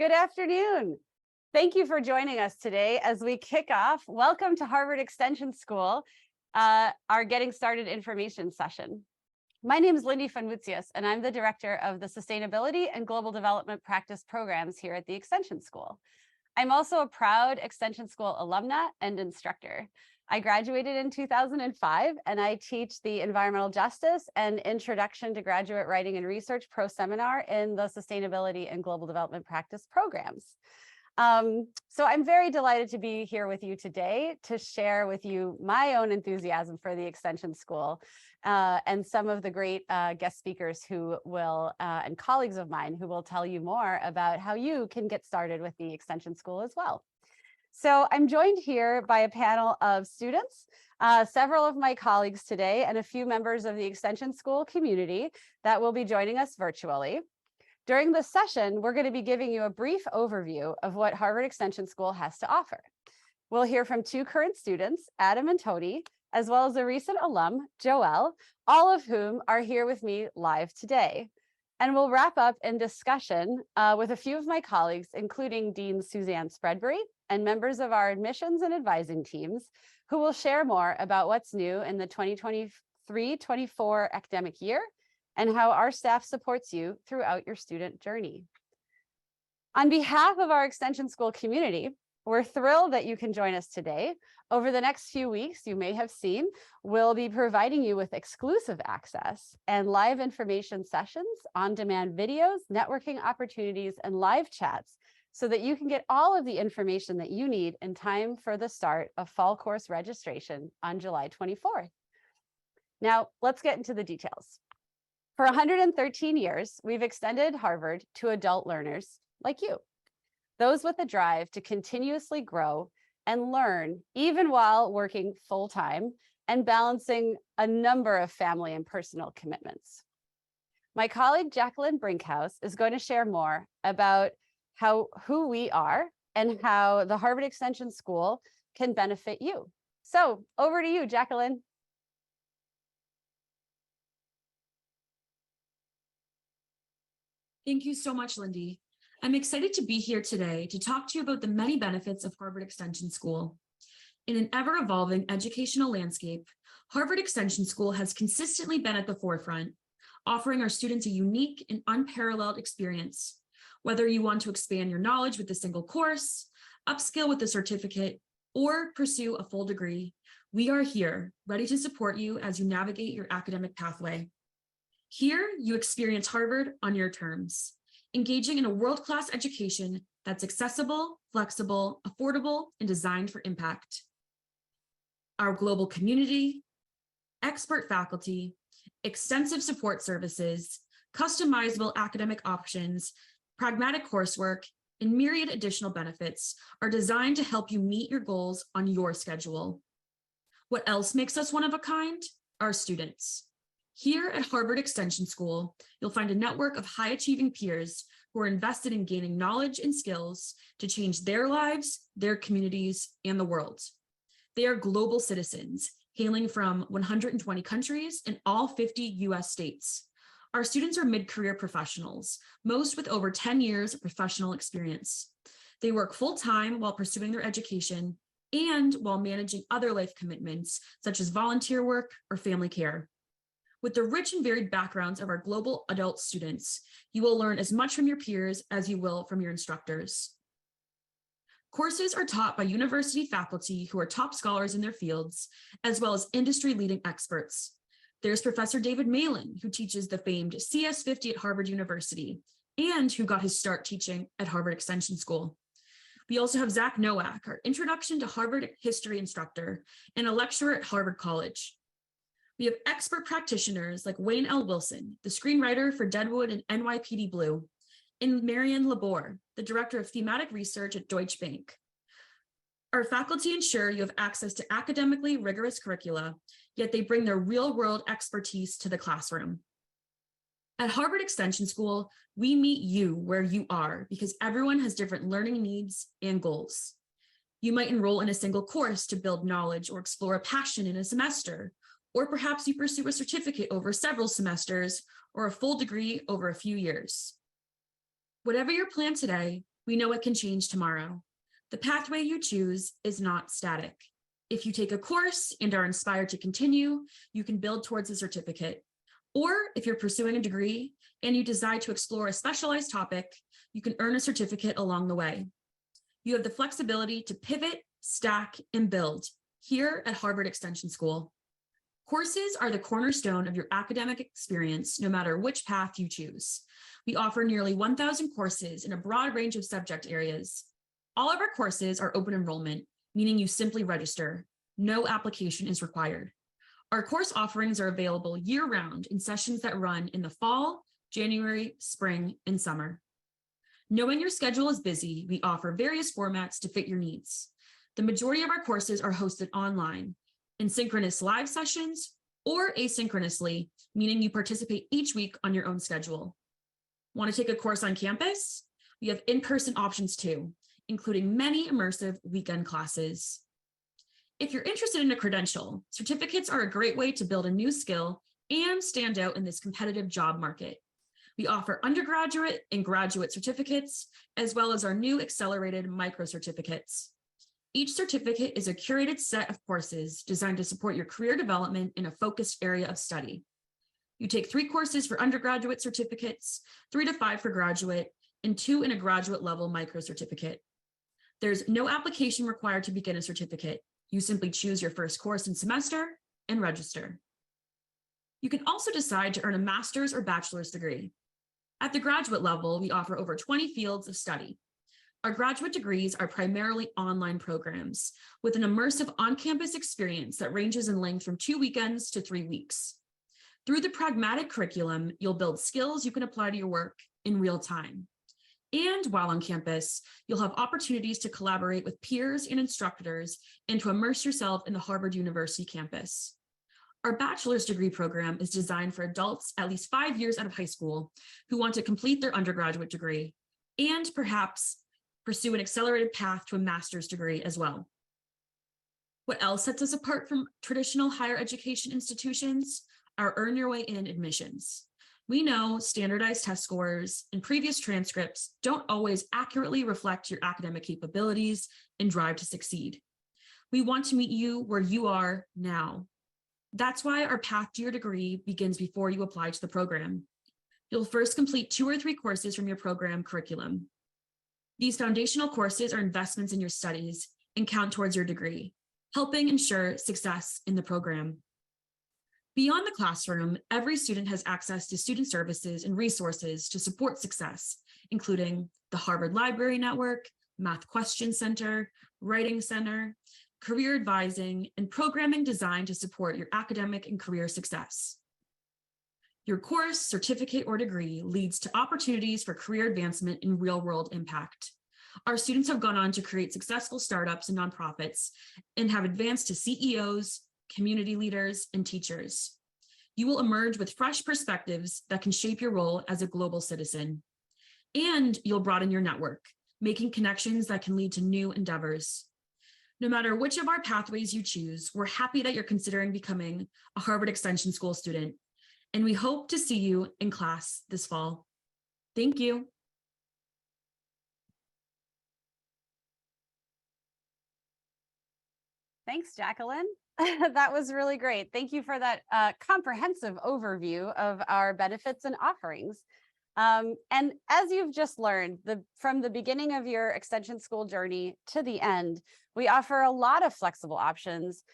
Good afternoon. Thank you for joining us today as we kick off. Welcome to Harvard Extension School, our Getting Started information session. My name is Lindy Funwutsius, and I'm the director of the Sustainability and Global Development Practice programs here at the Extension School. I'm also a proud Extension School alumna and instructor. I graduated in 2005, and I teach the Environmental Justice and Introduction to Graduate Writing and Research Pro Seminar in the Sustainability and Global Development Practice programs. So I'm very delighted to be here with you today to share with you my own enthusiasm for the Extension School and some of the great guest speakers who will, and colleagues of mine who will tell you more about how you can get started with the Extension School as well. So I'm joined here by a panel of students, several of my colleagues today, and a few members of the Extension School community that will be joining us virtually. During this session, we're going to be giving you a brief overview of what Harvard Extension School has to offer. We'll hear from two current students, Adam and Tony, as well as a recent alum, Joelle, all of whom are here with me live today. And we'll wrap up in discussion with a few of my colleagues, including Dean Suzanne Spreadbury and members of our admissions and advising teams, who will share more about what's new in the 2023-24 academic year and how our staff supports you throughout your student journey. On behalf of our Extension School community, we're thrilled that you can join us today. Over the next few weeks, you may have seen, we'll be providing you with exclusive access and live information sessions, on-demand videos, networking opportunities, and live chats so that you can get all of the information that you need in time for the start of fall course registration on July 24th. Now, let's get into the details. For 113 years, we've extended Harvard to adult learners like you, those with a drive to continuously grow and learn, even while working full-time and balancing a number of family and personal commitments. My colleague, Jacqueline Brinkhouse, is going to share more about who we are and how the Harvard Extension School can benefit you. So over to you, Jacqueline. Thank you so much, Lindy. I'm excited to be here today to talk to you about the many benefits of Harvard Extension School. In an ever-evolving educational landscape, Harvard Extension School has consistently been at the forefront, offering our students a unique and unparalleled experience. Whether you want to expand your knowledge with a single course, upskill with a certificate, or pursue a full degree, we are here, ready to support you as you navigate your academic pathway. Here, you experience Harvard on your terms, engaging in a world-class education that's accessible, flexible, affordable, and designed for impact. Our global community, expert faculty, extensive support services, customizable academic options, pragmatic coursework, and myriad additional benefits are designed to help you meet your goals on your schedule. What else makes us one of a kind? Our students. Here at Harvard Extension School, you'll find a network of high-achieving peers who are invested in gaining knowledge and skills to change their lives, their communities, and the world. They are global citizens, hailing from 120 countries and all 50 US states. Our students are mid-career professionals, most with over 10 years of professional experience. They work full-time while pursuing their education and while managing other life commitments, such as volunteer work or family care. With the rich and varied backgrounds of our global adult students, you will learn as much from your peers as you will from your instructors. Courses are taught by university faculty who are top scholars in their fields, as well as industry-leading experts. There's Professor David Malin, who teaches the famed CS50 at Harvard University, and who got his start teaching at Harvard Extension School. We also have Zach Nowak, our Introduction to Harvard History instructor and a lecturer at Harvard College. We have expert practitioners like Wayne L. Wilson, the screenwriter for Deadwood and NYPD Blue, and Marianne Labor, the director of thematic research at Deutsche Bank. Our faculty ensure you have access to academically rigorous curricula, yet they bring their real-world expertise to the classroom. At Harvard Extension School, we meet you where you are because everyone has different learning needs and goals. You might enroll in a single course to build knowledge or explore a passion in a semester, or perhaps you pursue a certificate over several semesters or a full degree over a few years. Whatever your plan today, We know it can change tomorrow. The pathway you choose is not static. If you take a course and are inspired to continue, you can build towards a certificate. Or if you're pursuing a degree and you decide to explore a specialized topic, you can earn a certificate along the way. You have the flexibility to pivot, stack, and build here at Harvard Extension School. Courses are the cornerstone of your academic experience, no matter which path you choose. We offer nearly 1,000 courses in a broad range of subject areas. All of our courses are open enrollment, meaning you simply register. No application is required. Our course offerings are available year-round in sessions that run in the fall, January, spring, and summer. Knowing your schedule is busy, we offer various formats to fit your needs. The majority of our courses are hosted online, in synchronous live sessions or asynchronously, meaning you participate each week on your own schedule. Want to take a course on campus? We have in-person options too, including many immersive weekend classes. If you're interested in a credential, certificates are a great way to build a new skill and stand out in this competitive job market. We offer undergraduate and graduate certificates, as well as our new accelerated micro certificates. Each certificate is a curated set of courses designed to support your career development in a focused area of study. You take 3 courses for undergraduate certificates, 3 to 5 for graduate, and 2 in a graduate level micro certificate. There's no application required to begin a certificate. You simply choose your first course and semester and register. You can also decide to earn a master's or bachelor's degree. At the graduate level, we offer over 20 fields of study. Our graduate degrees are primarily online programs with an immersive on-campus experience that ranges in length from 2 weekends to 3 weeks. Through the pragmatic curriculum, you'll build skills you can apply to your work in real time. And while on campus, you'll have opportunities to collaborate with peers and instructors and to immerse yourself in the Harvard University campus. Our bachelor's degree program is designed for adults at least 5 years out of high school who want to complete their undergraduate degree and perhaps pursue an accelerated path to a master's degree as well. What else sets us apart from traditional higher education institutions? Our Earn Your Way In admissions. We know standardized test scores and previous transcripts don't always accurately reflect your academic capabilities and drive to succeed. We want to meet you where you are now. That's why our path to your degree begins before you apply to the program. You'll first complete 2 or 3 courses from your program curriculum. These foundational courses are investments in your studies and count towards your degree, helping ensure success in the program. Beyond the classroom, every student has access to student services and resources to support success, including the Harvard Library Network, Math Question Center, Writing Center, career advising, and programming designed to support your academic and career success. Your course, certificate, or degree leads to opportunities for career advancement and real-world impact. Our students have gone on to create successful startups and nonprofits and have advanced to CEOs, community leaders, and teachers. You will emerge with fresh perspectives that can shape your role as a global citizen. And you'll broaden your network, making connections that can lead to new endeavors. No matter which of our pathways you choose, we're happy that you're considering becoming a Harvard Extension School student, and we hope to see you in class this fall. Thank you. Thanks, Jacqueline. That was really great. Thank you for that comprehensive overview of our benefits and offerings. And as you've just learned, from the beginning of your extension school journey to the end, we offer a lot of flexible options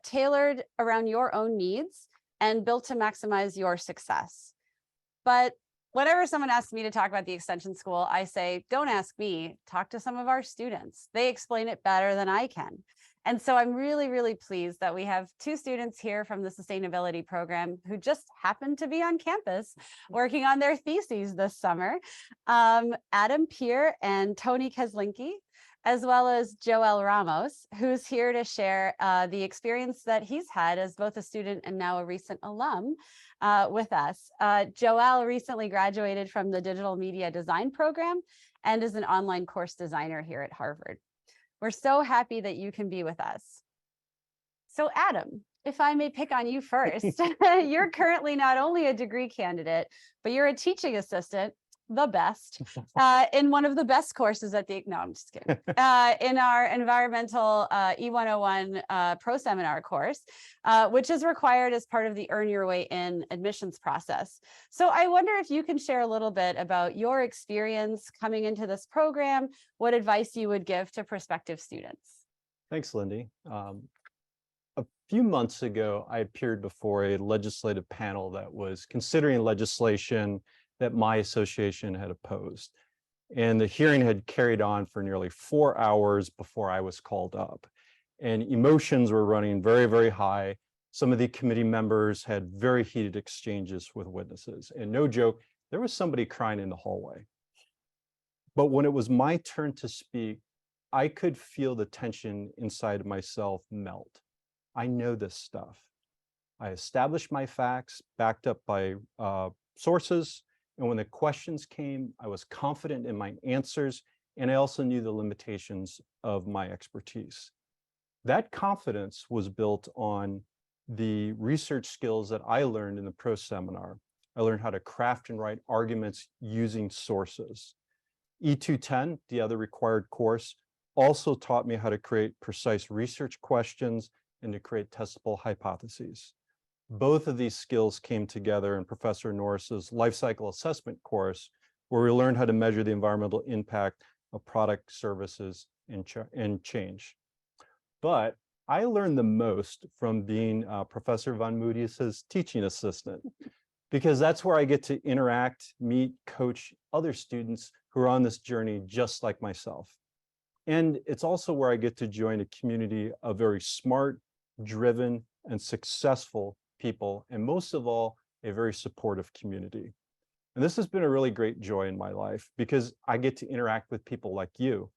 tailored around your own needs and built to maximize your success. But whenever someone asks me to talk about the extension school, I say, don't ask me, talk to some of our students. They explain it better than I can. And so I'm really, really pleased that we have 2 students here from the sustainability program who just happened to be on campus working on their theses this summer, Adam Peer and Tony Keslinki, as well as Joel Ramos, who's here to share the experience that he's had as both a student and now a recent alum with us. Joel recently graduated from the digital media design program and is an online course designer here at Harvard. We're so happy that you can be with us. So Adam, if I may pick on you first, you're currently not only a degree candidate, but you're a teaching assistant the best in one of the best courses at the, no, I'm just kidding, in our environmental E101 pro seminar course, which is required as part of the Earn Your Way In admissions process. So I wonder if you can share a little bit about your experience coming into this program, what advice you would give to prospective students. Thanks, Lindy. A few months ago, I appeared before a legislative panel that was considering legislation that my association had opposed. And the hearing had carried on for nearly 4 hours before I was called up. And emotions were running very, very high. Some of the committee members had very heated exchanges with witnesses. And no joke, there was somebody crying in the hallway. But when it was my turn to speak, I could feel the tension inside of myself melt. I know this stuff. I established my facts backed up by sources. And when the questions came, I was confident in my answers. And I also knew the limitations of my expertise. That confidence was built on the research skills that I learned in the pro seminar. I learned how to craft and write arguments using sources. E210, the other required course, also taught me how to create precise research questions and to create testable hypotheses. Both of these skills came together in Professor Norris's life cycle assessment course, where we learned how to measure the environmental impact of product, services, and change. But I learned the most from being Professor Von Moodius's teaching assistant, because that's where I get to interact, meet, coach other students who are on this journey just like myself. And it's also where I get to join a community of very smart, driven, and successful people, and most of all, a very supportive community. And this has been a really great joy in my life because I get to interact with people like you.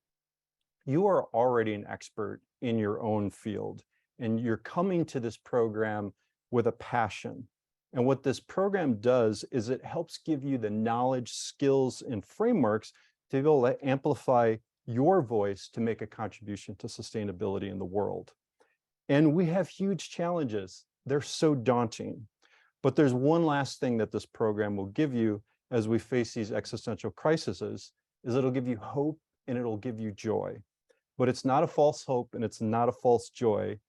You are already an expert in your own field, and you're coming to this program with a passion. And what this program does is it helps give you the knowledge, skills, and frameworks to be able to amplify your voice to make a contribution to sustainability in the world. And we have huge challenges. They're so daunting. But there's one last thing that this program will give you as we face these existential crises, is it'll give you hope and it'll give you joy. But it's not a false hope and it's not a false joy,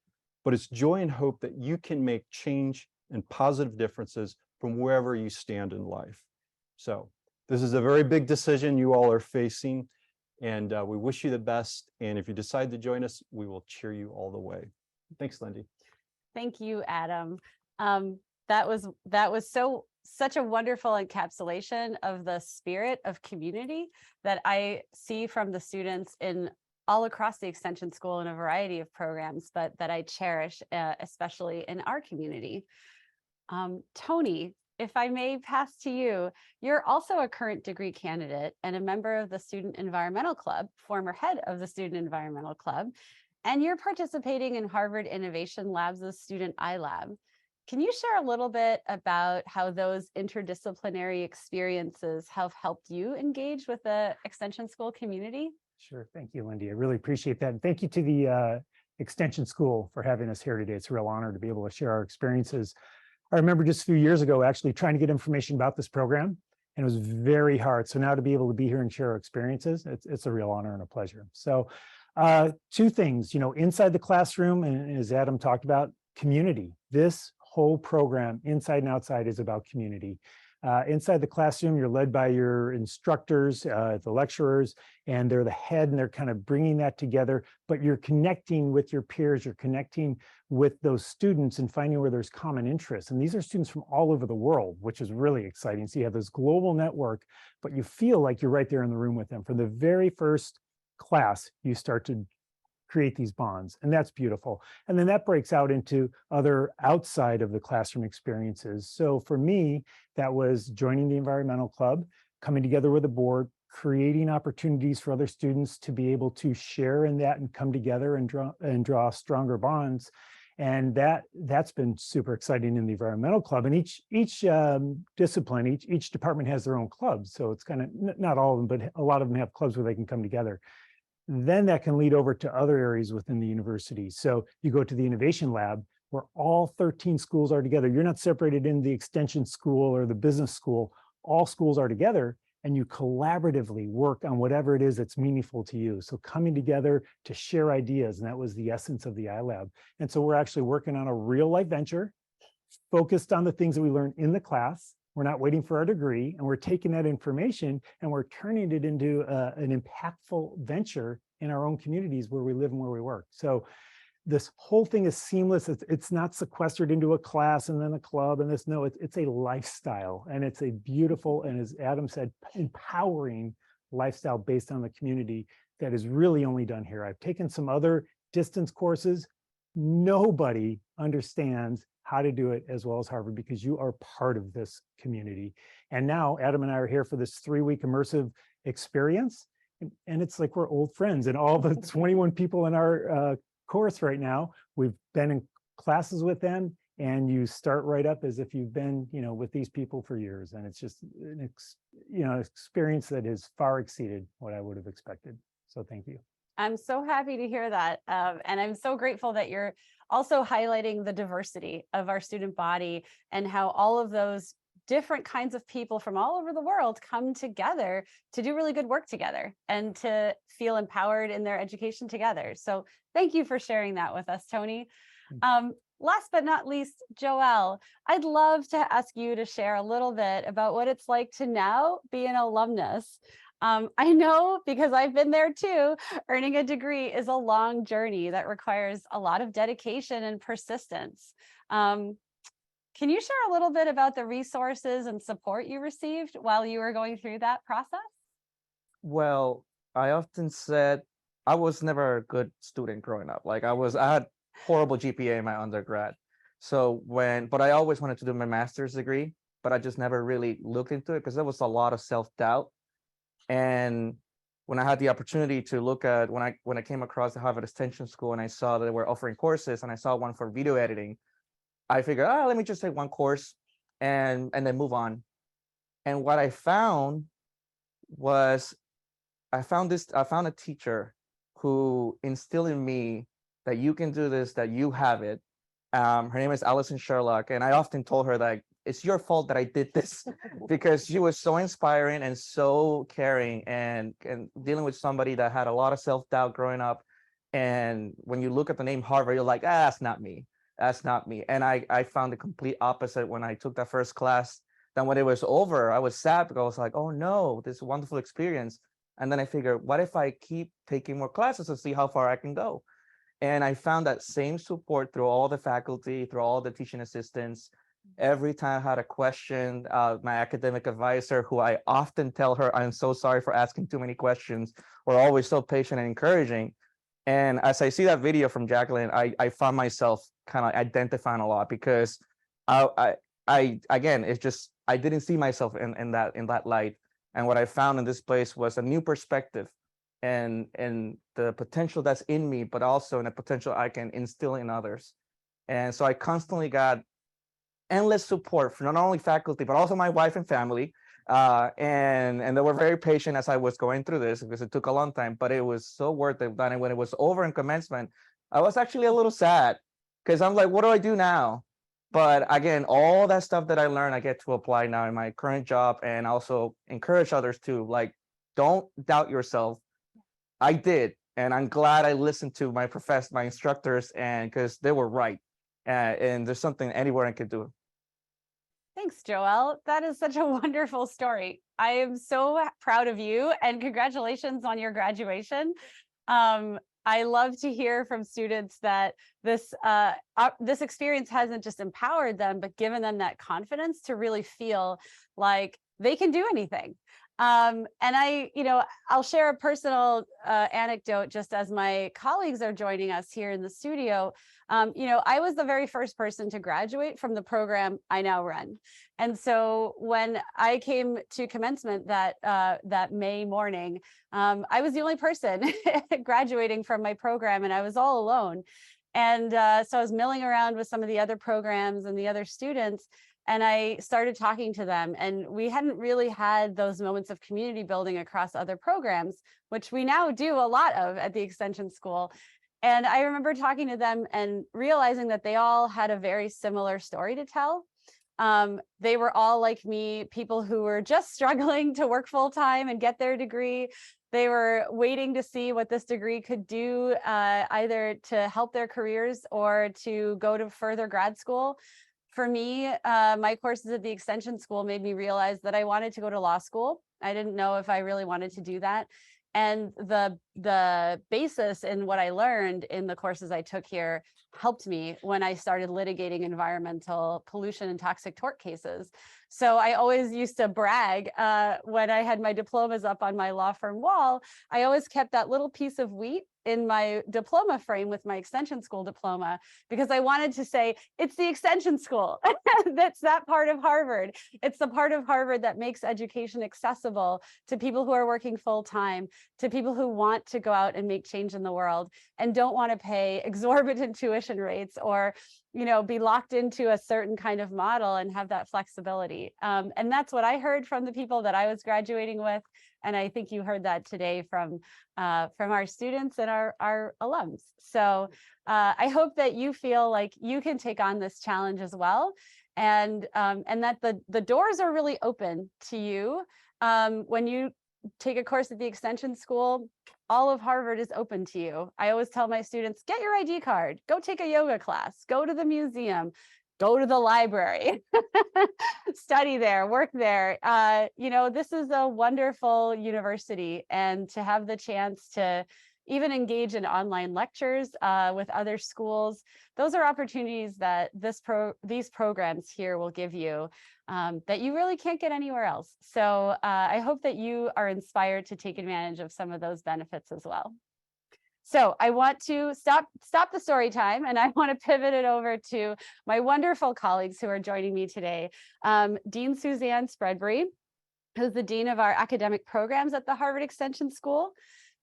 but it's joy and hope that you can make change and positive differences from wherever you stand in life. So this is a very big decision you all are facing, and we wish you the best. And if you decide to join us, we will cheer you all the way. Thanks, Lindy. Thank you, Adam. That was such a wonderful encapsulation of the spirit of community that I see from the students in all across the Extension School in a variety of programs, but that I cherish, especially in our community. Tony, if I may pass to you, you're also a current degree candidate and a member of the Student Environmental Club, former head of the Student Environmental Club, and you're participating in Harvard Innovation Labs' Student iLab. Can you share a little bit about how those interdisciplinary experiences have helped you engage with the Extension School community? Sure. Thank you, Lindy. I really appreciate that. And thank you to the Extension School for having us here today. It's a real honor to be able to share our experiences. I remember just a few years ago, actually trying to get information about this program, and it was very hard. So now to be able to be here and share our experiences, it's a real honor and a pleasure. So two things, inside the classroom, and as Adam talked about, community. This whole program, inside and outside, is about community. Inside the classroom, you're led by your instructors, the lecturers, and they're the head, and they're kind of bringing that together, but you're connecting with your peers, you're connecting with those students and finding where there's common interests. And these are students from all over the world, which is really exciting. So you have this global network, but you feel like you're right there in the room with them. From the very first class, you start to create these bonds, and that's beautiful. And then that breaks out into other outside of the classroom experiences. So for me, that was joining the environmental club, coming together with a board, creating opportunities for other students to be able to share in that and come together and draw stronger bonds. And that's been super exciting in the environmental club. And each discipline, each department has their own clubs. So it's kind of, not all of them, but a lot of them have clubs where they can come together. Then that can lead over to other areas within the university. So you go to the innovation lab where all 13 schools are together. You're not separated in the extension school or the business school. All schools are together, and you collaboratively work on whatever it is that's meaningful to you. So coming together to share ideas, and that was the essence of the iLab. And so we're actually working on a real life venture focused on the things that we learned in the class. We're not waiting for our degree, and we're taking that information and we're turning it into an impactful venture in our own communities where we live and where we work. So this whole thing is seamless. It's not sequestered into a class and then a club and this. No, it's a lifestyle, and it's a beautiful, and as Adam said, empowering lifestyle based on the community that is really only done here. I've taken some other distance courses. Nobody understands how to do it as well as Harvard, because you are part of this community. And now Adam and I are here for this 3-week immersive experience. And it's like we're old friends, and all the 21 people in our course right now, we've been in classes with them, and you start right up as if you've been, with these people for years. And it's just an experience that has far exceeded what I would have expected. So thank you. I'm so happy to hear that. And I'm so grateful that you're also highlighting the diversity of our student body and how all of those different kinds of people from all over the world come together to do really good work together and to feel empowered in their education together. So thank you for sharing that with us, Tony. Last but not least, Joelle, I'd love to ask you to share a little bit about what it's like to now be an alumnus. I know, because I've been there too, earning a degree is a long journey that requires a lot of dedication and persistence. Can you share a little bit about the resources and support you received while you were going through that process? Well, I often said I was never a good student growing up. Like I had horrible GPA in my undergrad. But I always wanted to do my master's degree, but I just never really looked into it because there was a lot of self-doubt. And when I had the opportunity to look at, when I came across the Harvard Extension School and I saw that they were offering courses, and I saw one for video editing, I figured, let me just take one course and then move on. And what I found was, I found a teacher who instilled in me that you can do this, that you have it. Her name is Allison Sherlock. And I often told her that it's your fault that I did this, because she was so inspiring and so caring, and dealing with somebody that had a lot of self-doubt growing up. And when you look at the name Harvard, you're like, that's not me. That's not me. And I found the complete opposite when I took that first class. Then when it was over, I was sad because I was like, oh no, this wonderful experience. And then I figured, what if I keep taking more classes and see how far I can go? And I found that same support through all the faculty, through all the teaching assistants. Every time I had a question, my academic advisor, who I often tell her, I'm so sorry for asking too many questions, were always so patient and encouraging. And as I see that video from Jacqueline, I found myself kind of identifying a lot, because I again, it's just, I didn't see myself in that light. And what I found in this place was a new perspective and the potential that's in me, but also in a potential I can instill in others. And so I constantly got endless support from not only faculty, but also my wife and family. And they were very patient as I was going through this, because it took a long time, but it was so worth it. And when it was over in commencement, I was actually a little sad, because I'm like, what do I do now? But again, all that stuff that I learned, I get to apply now in my current job, and also encourage others to, like, don't doubt yourself. I did, and I'm glad I listened to my instructors, and because they were right. And there's something anyone can do. Thanks, Joelle. That is such a wonderful story. I am so proud of you, and congratulations on your graduation. I love to hear from students that this experience hasn't just empowered them, but given them that confidence to really feel like they can do anything. And I'll share a personal anecdote just as my colleagues are joining us here in the studio. I was the very first person to graduate from the program I now run. And so when I came to commencement that May morning, I was the only person graduating from my program, and I was all alone. And so I was milling around with some of the other programs and the other students, and I started talking to them, and we hadn't really had those moments of community building across other programs, which we now do a lot of at the Extension School. And I remember talking to them and realizing that they all had a very similar story to tell. They were all like me, people who were just struggling to work full time and get their degree. They were waiting to see what this degree could do, either to help their careers or to go to further grad school. For me, my courses at the extension school made me realize that I wanted to go to law school. I didn't know if I really wanted to do that. And the basis in what I learned in the courses I took here helped me when I started litigating environmental pollution and toxic tort cases. So I always used to brag when I had my diplomas up on my law firm wall. I always kept that little piece of wheat in my diploma frame with my extension school diploma, because I wanted to say, it's the extension school. That's that part of Harvard. It's the part of Harvard that makes education accessible to people who are working full time, to people who want to go out and make change in the world and don't want to pay exorbitant tuition rates or, you know, be locked into a certain kind of model and have that flexibility. And that's what I heard from the people that I was graduating with. And I think you heard that today from our students and our alums. So I hope that you feel like you can take on this challenge as well. And that the doors are really open to you. When you take a course at the extension school, all of Harvard is open to you. I always tell my students, get your ID card, go take a yoga class, go to the museum, go to the library, study there, work there. You know, this is a wonderful university, and to have the chance to even engage in online lectures with other schools, those are opportunities that these programs here will give you that you really can't get anywhere else. So I hope that you are inspired to take advantage of some of those benefits as well. So I want to stop the story time, and I want to pivot it over to my wonderful colleagues who are joining me today. Dean Suzanne Spreadbury, who's the Dean of our academic programs at the Harvard Extension School.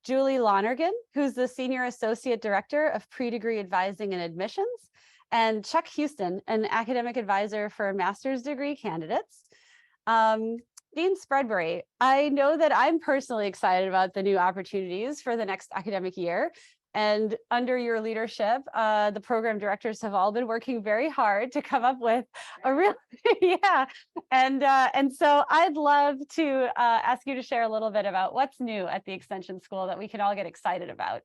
Julie Lonergan, who's the Senior Associate Director of Pre-Degree Advising and Admissions. And Chuck Houston, an academic advisor for master's degree candidates. Dean Spreadbury, I know that I'm personally excited about the new opportunities for the next academic year. And under your leadership, the program directors have all been working very hard to come up with a real, yeah. And so I'd love to ask you to share a little bit about what's new at the Extension School that we can all get excited about.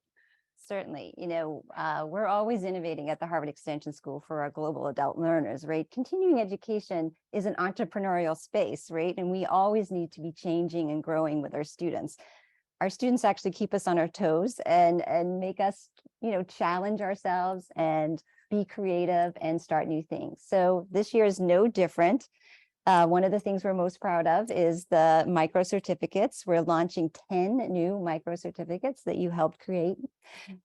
Certainly, you know, we're always innovating at the Harvard Extension School for our global adult learners, right? Continuing education is an entrepreneurial space, right? And we always need to be changing and growing with our students. Our students actually keep us on our toes and make us, you know, challenge ourselves and be creative and start new things. So this year is no different. One of the things we're most proud of is the micro certificates. We're launching 10 new micro certificates that you helped create.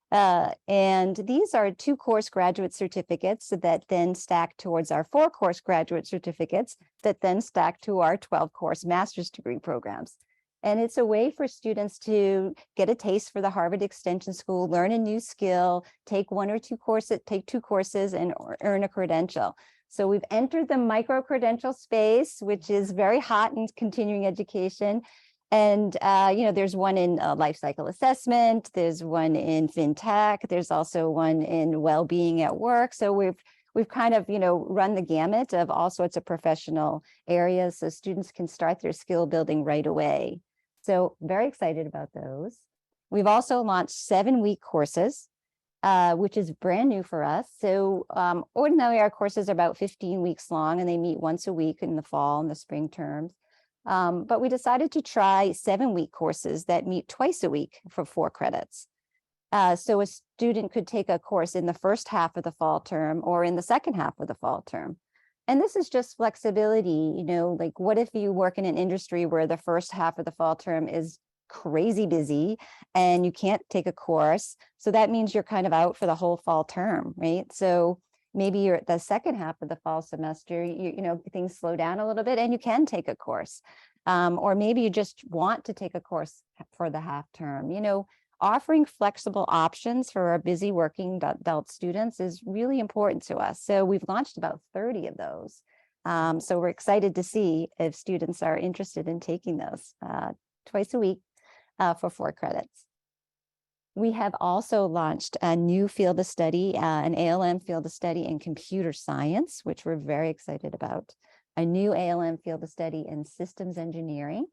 And these are 2-course graduate certificates that then stack towards our 4-course graduate certificates that then stack to our 12-course master's degree programs. And it's a way for students to get a taste for the Harvard Extension School, learn a new skill, take 1 or 2 courses, take 2 courses and earn a credential. So we've entered the micro credential space, which is very hot in continuing education. And, you know, there's one in life cycle assessment, there's one in fintech, there's also one in well-being at work. So we've kind of, you know, run the gamut of all sorts of professional areas so students can start their skill building right away. So very excited about those. We've also launched 7-week courses, which is brand new for us. So ordinarily our courses are about 15 weeks long and they meet once a week in the fall and the spring terms. But we decided to try 7-week courses that meet twice a week for 4 credits. So a student could take a course in the first half of the fall term or in the second half of the fall term. And this is just flexibility, you know, like what if you work in an industry where the first half of the fall term is crazy busy and you can't take a course. So that means you're kind of out for the whole fall term, right? So maybe you're at the second half of the fall semester, you know, things slow down a little bit and you can take a course. Or maybe you just want to take a course for the half term, you know. Offering flexible options for our busy working adult students is really important to us. So we've launched about 30 of those. So we're excited to see if students are interested in taking those twice a week for 4 credits. We have also launched a new field of study, an ALM field of study in computer science, which we're very excited about. a new ALM field of study in systems engineering.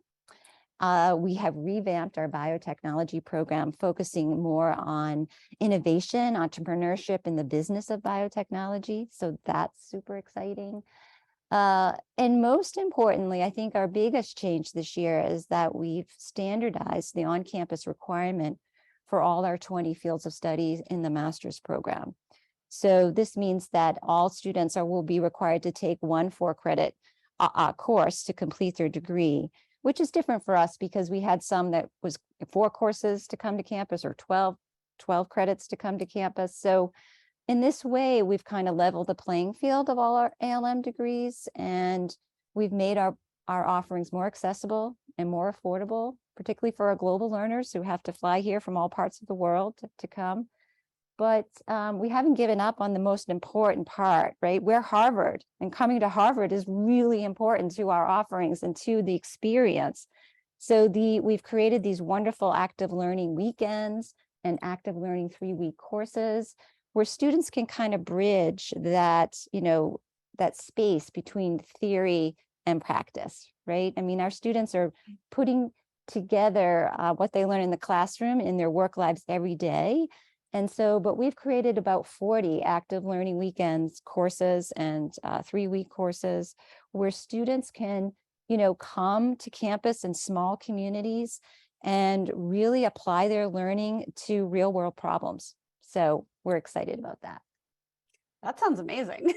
We have revamped our biotechnology program, focusing more on innovation, entrepreneurship in the business of biotechnology. So that's super exciting. And most importantly, I think our biggest change this year is that we've standardized the on-campus requirement for all our 20 fields of study in the master's program. So this means that all students will be required to take one 4-credit course to complete their degree, which is different for us because we had some that was 4 courses to come to campus or 12 credits to come to campus. So in this way, we've kind of leveled the playing field of all our ALM degrees, and we've made our offerings more accessible and more affordable, particularly for our global learners who have to fly here from all parts of the world to come. But we haven't given up on the most important part, right? We're Harvard, and coming to Harvard is really important to our offerings and to the experience. So we've created these wonderful active learning weekends and active learning 3-week courses where students can kind of bridge that, that space between theory and practice, right? I mean, our students are putting together what they learn in the classroom in their work lives every day. And so, but we've created about 40 active learning weekends courses and 3-week courses where students can, come to campus in small communities and really apply their learning to real world problems. So we're excited about that. That sounds amazing.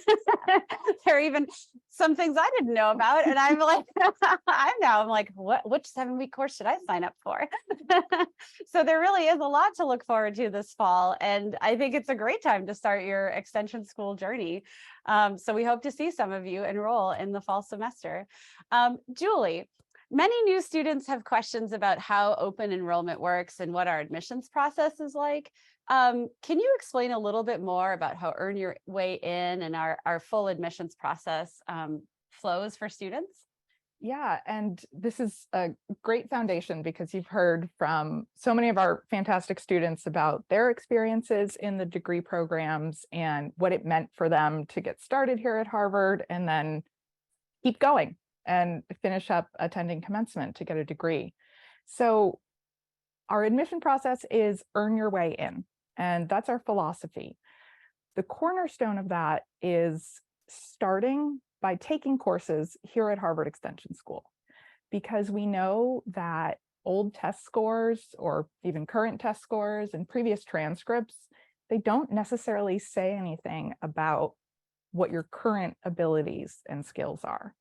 There are even some things I didn't know about. And I'm like, I'm like, which 7-week course should I sign up for? So there really is a lot to look forward to this fall. And I think it's a great time to start your extension school journey. So we hope to see some of you enroll in the fall semester. Julie, many new students have questions about how open enrollment works and what our admissions process is like. Can you explain a little bit more about how Earn Your Way In and our full admissions process flows for students? Yeah, and this is a great foundation because you've heard from so many of our fantastic students about their experiences in the degree programs and what it meant for them to get started here at Harvard and then keep going and finish up attending commencement to get a degree. So our admission process is Earn Your Way In, and that's our philosophy. The cornerstone of that is starting by taking courses here at Harvard Extension School, because we know that old test scores or even current test scores and previous transcripts, they don't necessarily say anything about what your current abilities and skills are.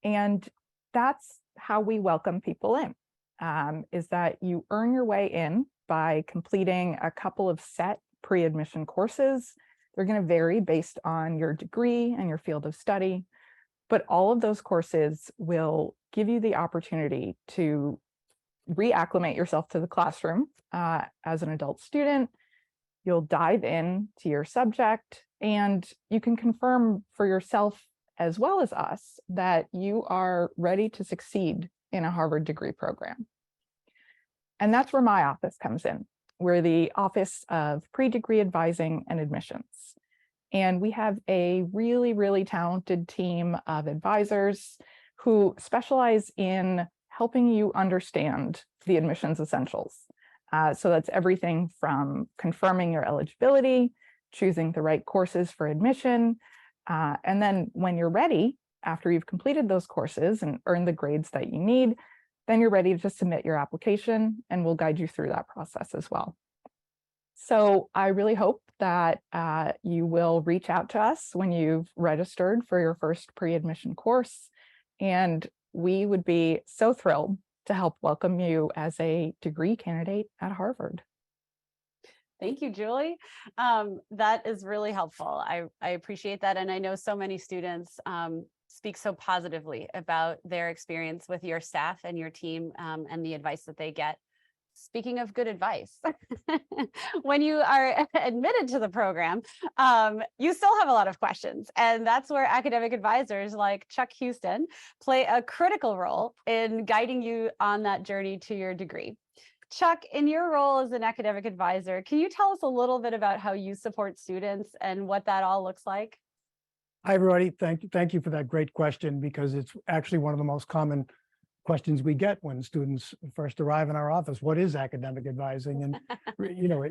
And that's how we welcome people in, is that you earn your way in by completing a couple of set pre-admission courses. They're going to vary based on your degree and your field of study, but all of those courses will give you the opportunity to reacclimate yourself to the classroom as an adult student. You'll dive in to your subject, and you can confirm for yourself as well as us that you are ready to succeed in a Harvard degree program. And that's where my office comes in. We're the Office of Pre-Degree Advising and Admissions. And we have a really, really talented team of advisors who specialize in helping you understand the admissions essentials. So that's everything from confirming your eligibility, choosing the right courses for admission, and then when you're ready, after you've completed those courses and earned the grades that you need, then you're ready to submit your application, and we'll guide you through that process as well. So I really hope that you will reach out to us when you've registered for your first pre-admission course, and we would be so thrilled to help welcome you as a degree candidate at Harvard. Thank you, Julie. That is really helpful. I appreciate that. And I know so many students speak so positively about their experience with your staff and your team and the advice that they get. Speaking of good advice, when you are admitted to the program, you still have a lot of questions. And that's where academic advisors like Chuck Houston play a critical role in guiding you on that journey to your degree. Chuck, in your role as an academic advisor, can you tell us a little bit about how you support students and what that all looks like? Hi, everybody. Thank you for that great question, because it's actually one of the most common questions we get when students first arrive in our office. What is academic advising? And you know,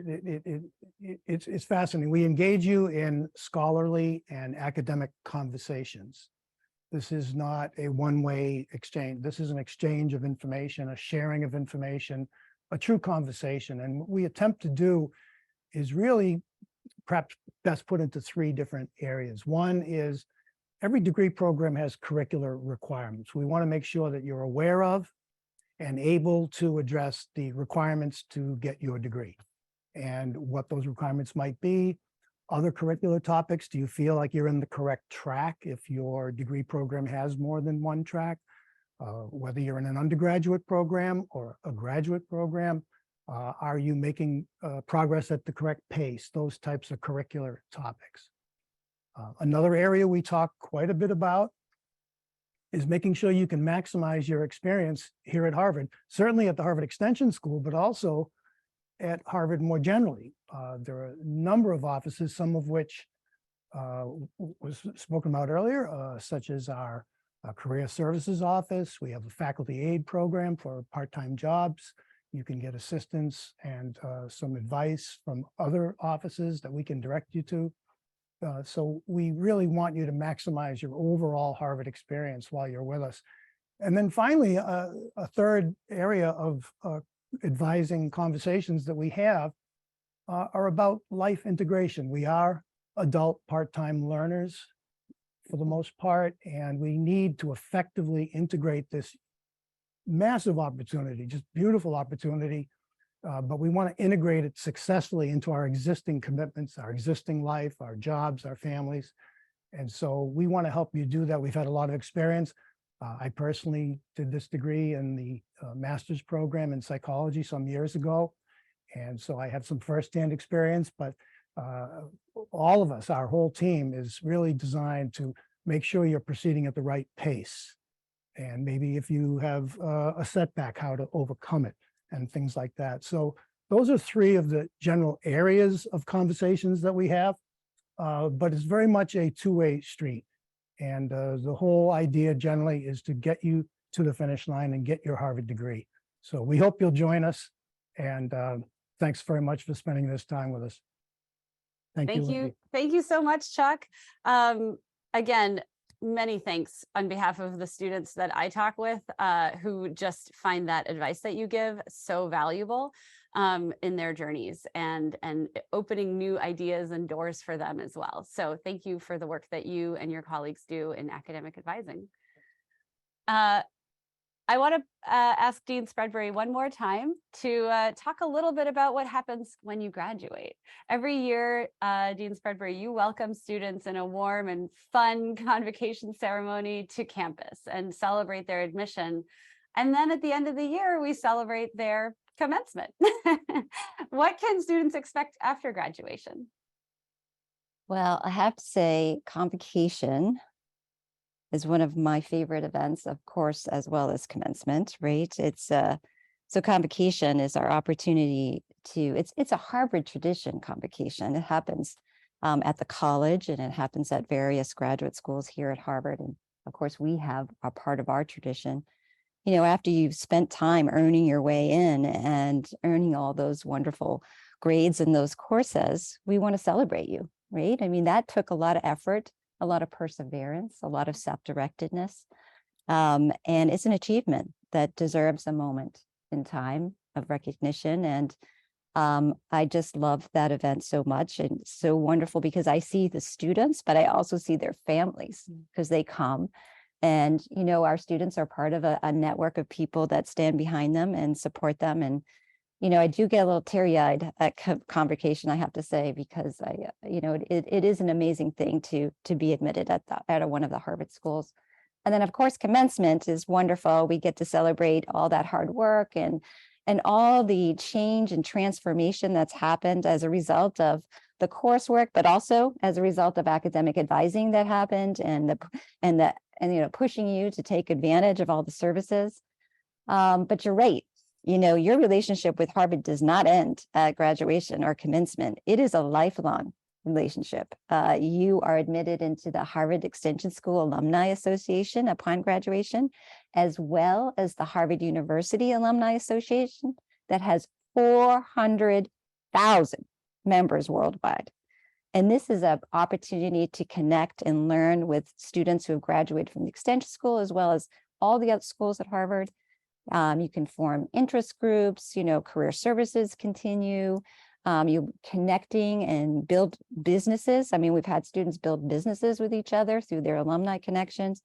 it's fascinating. We engage you in scholarly and academic conversations. This is not a one-way exchange. This is an exchange of information, a sharing of information, a true conversation. And what we attempt to do is really perhaps best put into three different areas. One is every degree program has curricular requirements. We want to make sure that you're aware of and able to address the requirements to get your degree and what those requirements might be. Other curricular topics, do you feel like you're in the correct track if your degree program has more than one track? Whether you're in an undergraduate program or a graduate program, are you making progress at the correct pace? Those types of curricular topics. Another area we talk quite a bit about is making sure you can maximize your experience here at Harvard, certainly at the Harvard Extension School, but also at Harvard more generally. There are a number of offices, some of which was spoken about earlier, such as our Career Services Office. We have a faculty aid program for part-time jobs. You can get assistance and some advice from other offices that we can direct you to. So we really want you to maximize your overall Harvard experience while you're with us. And then finally, a third area of advising conversations that we have are about life integration. We are adult part-time learners for the most part, and we need to effectively integrate this massive opportunity, just beautiful opportunity, but we want to integrate it successfully into our existing commitments, our existing life, our jobs, our families. And so we want to help you do that. We've had a lot of experience. I personally did this degree in the master's program in psychology some years ago. And so I have some firsthand experience, but all of us, our whole team is really designed to make sure you're proceeding at the right pace. And maybe if you have a setback, how to overcome it and things like that. So those are three of the general areas of conversations that we have, but it's very much a two-way street. And the whole idea generally is to get you to the finish line and get your Harvard degree. So we hope you'll join us. And thanks very much for spending this time with us. Thank you. Lindy. Thank you so much, Chuck. Again, many thanks on behalf of the students that I talk with who just find that advice that you give so valuable in their journeys and opening new ideas and doors for them as well. So thank you for the work that you and your colleagues do in academic advising. I want to ask Dean Spreadbury one more time to talk a little bit about what happens when you graduate. Every year, Dean Spreadbury, you welcome students in a warm and fun convocation ceremony to campus and celebrate their admission. And then at the end of the year, we celebrate their commencement. What can students expect after graduation? Well, I have to say Convocation is one of my favorite events, of course, as well as commencement, right? It's so Convocation is our opportunity to, it's a Harvard tradition, Convocation. It happens at the college and it happens at various graduate schools here at Harvard. And of course, we have a part of our tradition. You know, after you've spent time earning your way in and earning all those wonderful grades in those courses, we want to celebrate you, right? I mean, that took a lot of effort, a lot of perseverance, a lot of self-directedness. And it's an achievement that deserves a moment in time of recognition. And I just love that event so much, and it's so wonderful because I see the students, but I also see their families because they come. And, you know, our students are part of a network of people that stand behind them and support them. And, you know, I do get a little teary-eyed at Convocation, I have to say, because you know, it is an amazing thing to be admitted at one of the Harvard schools. And then, of course, commencement is wonderful. We get to celebrate all that hard work and all the change and transformation that's happened as a result of the coursework, but also as a result of academic advising that happened and you know, pushing you to take advantage of all the services. But you're right. You know, your relationship with Harvard does not end at graduation or commencement. It is a lifelong relationship. You are admitted into the Harvard Extension School Alumni Association upon graduation, as well as the Harvard University Alumni Association that has 400,000 members worldwide. And this is an opportunity to connect and learn with students who have graduated from the Extension School, as well as all the other schools at Harvard. You can form interest groups, career services continue. You connecting and build businesses. I mean, we've had students build businesses with each other through their alumni connections.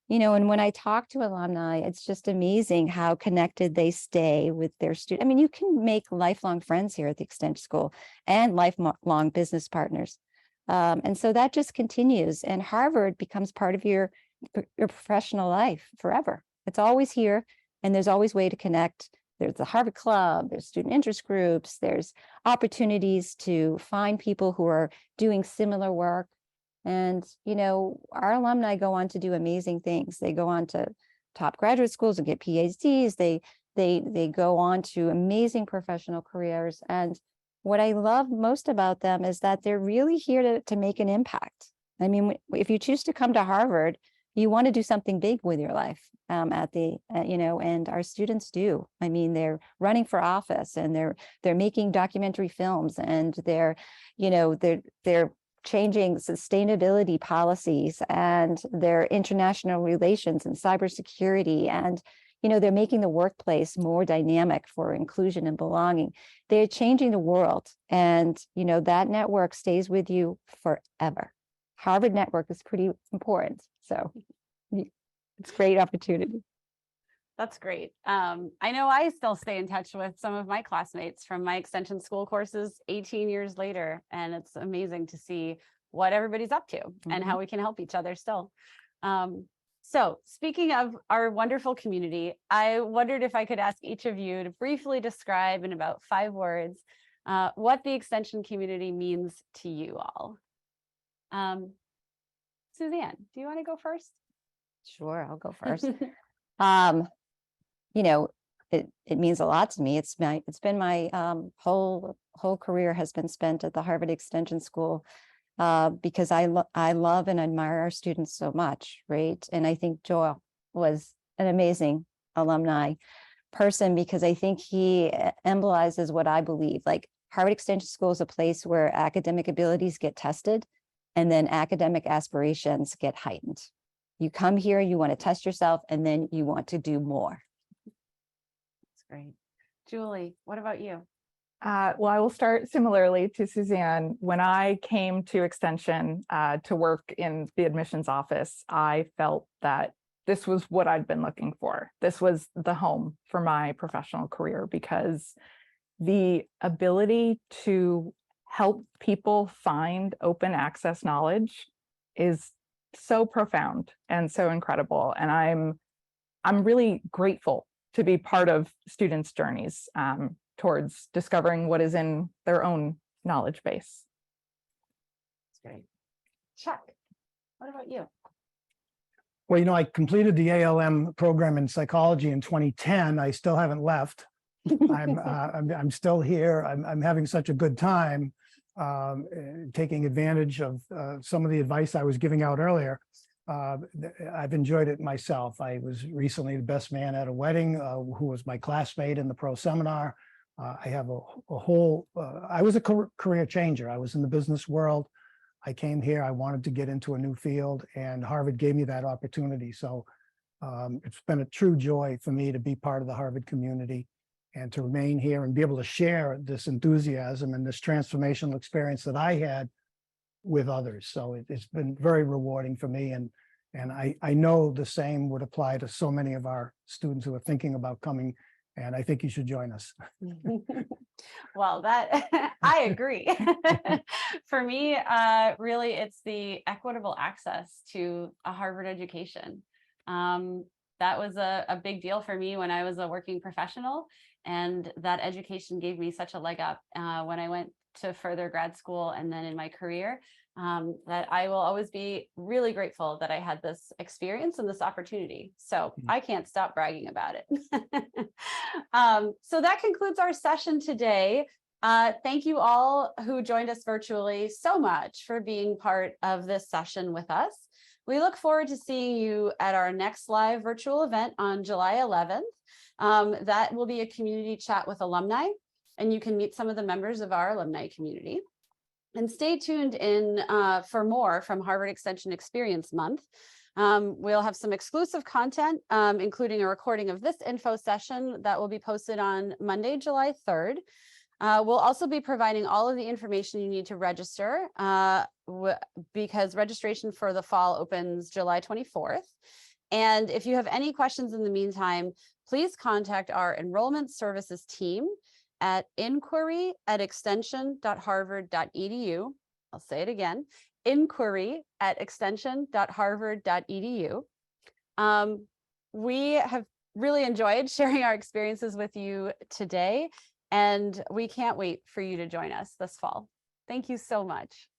And when I talk to alumni, it's just amazing how connected they stay with their students. I mean, you can make lifelong friends here at the Extension School and lifelong business partners. And so that just continues, and Harvard becomes part of your professional life forever. It's always here, and there's always a way to connect. There's the Harvard Club, there's student interest groups, there's opportunities to find people who are doing similar work. And, our alumni go on to do amazing things. They go on to top graduate schools and get PhDs. They go on to amazing professional careers. And what I love most about them is that they're really here to make an impact. I mean, if you choose to come to Harvard, you want to do something big with your life and our students do. I mean, they're running for office, and they're making documentary films, and they're changing sustainability policies, and their international relations and cybersecurity, and they're making the workplace more dynamic for inclusion and belonging. They're changing the world, and that network stays with you forever. Harvard network is pretty important, so it's a great opportunity. That's great. I know I still stay in touch with some of my classmates from my extension school courses 18 years later, and it's amazing to see what everybody's up to and how we can help each other still. So speaking of our wonderful community, I wondered if I could ask each of you to briefly describe in about 5 words what the extension community means to you all. Suzanne, do you want to go first? Sure, I'll go first. It means a lot to me. It's been my whole career has been spent at the Harvard Extension School because I love and admire our students so much, right? And I think Joel was an amazing alumni person, because I think he embolizes what I believe. Like, Harvard Extension School is a place where academic abilities get tested, and then academic aspirations get heightened. You come here, you want to test yourself, and then you want to do more. That's great. Julie, what about you? Well, I will start similarly to Suzanne. When I came to Extension to work in the admissions office, I felt that this was what I'd been looking for. This was the home for my professional career, because the ability to help people find open access knowledge is so profound and so incredible. And I'm really grateful to be part of students' journeys towards discovering what is in their own knowledge base. That's great. Chuck, what about you? Well, I completed the ALM program in psychology in 2010. I still haven't left. I'm still here. I'm having such a good time, taking advantage of some of the advice I was giving out earlier. I've enjoyed it myself. I was recently the best man at a wedding, who was my classmate in the pro seminar. I have a whole, I was a career changer. I was in the business world. I came here, I wanted to get into a new field, and Harvard gave me that opportunity. So it's been a true joy for me to be part of the Harvard community and to remain here and be able to share this enthusiasm and this transformational experience that I had with others. So it's been very rewarding for me. And I know the same would apply to so many of our students who are thinking about coming, and I think you should join us. Well, that I agree. For me, really, it's the equitable access to a Harvard education. That was a big deal for me when I was a working professional, and that education gave me such a leg up when I went to further grad school and then in my career, that I will always be really grateful that I had this experience and this opportunity. So I can't stop bragging about it. So that concludes our session today. Thank you all who joined us virtually so much for being part of this session with us. We look forward to seeing you at our next live virtual event on July 11th. That will be a community chat with alumni, and you can meet some of the members of our alumni community. And stay tuned in for more from Harvard Extension Experience Month. We'll have some exclusive content, including a recording of this info session that will be posted on Monday, July 3rd. We'll also be providing all of the information you need to register because registration for the fall opens July 24th. And if you have any questions in the meantime, please contact our enrollment services team at inquiry@extension.harvard.edu. I'll say it again, inquiry@extension.harvard.edu. We have really enjoyed sharing our experiences with you today, and we can't wait for you to join us this fall. Thank you so much.